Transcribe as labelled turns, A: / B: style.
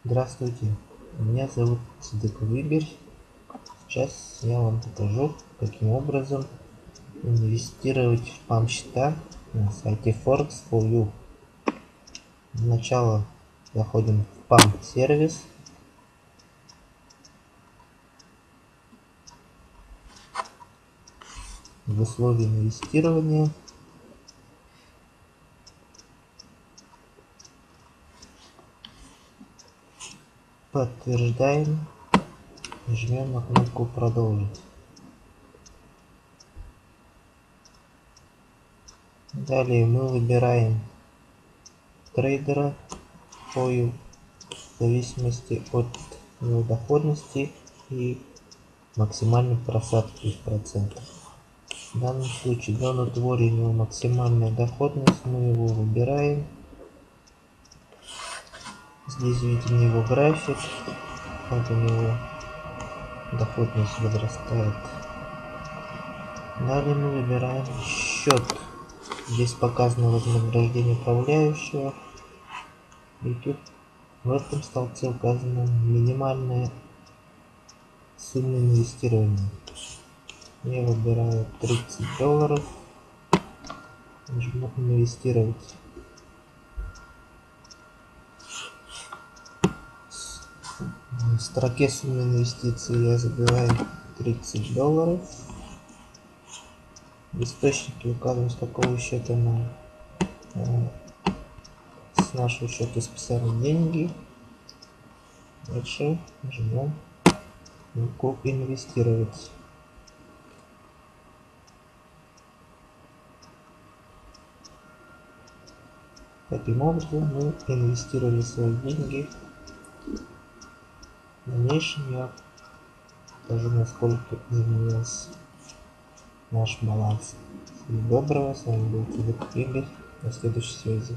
A: Здравствуйте, меня зовут Цыдыков Игорь. Сейчас я вам покажу, каким образом инвестировать в PAM счета на сайте Forex4U. Для начала заходим в PAM сервис. В условия инвестирования подтверждаем и жмем на кнопку продолжить. Далее мы выбираем трейдера в зависимости от его доходности и максимальной просадки в процентах. В данном случае для утворения максимальная доходность, мы его выбираем. Здесь видим его график, как у него доходность возрастает. Далее мы выбираем счет. Здесь показано вознаграждение управляющего. И тут в этом столбце указана минимальная сумма инвестирования. Я выбираю $30. Нажму инвестировать. В строке суммы инвестиций я забиваю $30. В источнике указываем, с какого счета с нашего счета списали деньги. Дальше нажмем кнопку инвестировать. Таким образом мы инвестировали свои деньги. В дальнейшем я покажу, насколько изменился наш баланс. Всего доброго, с вами был Цыдыков Игорь. До следующей связи.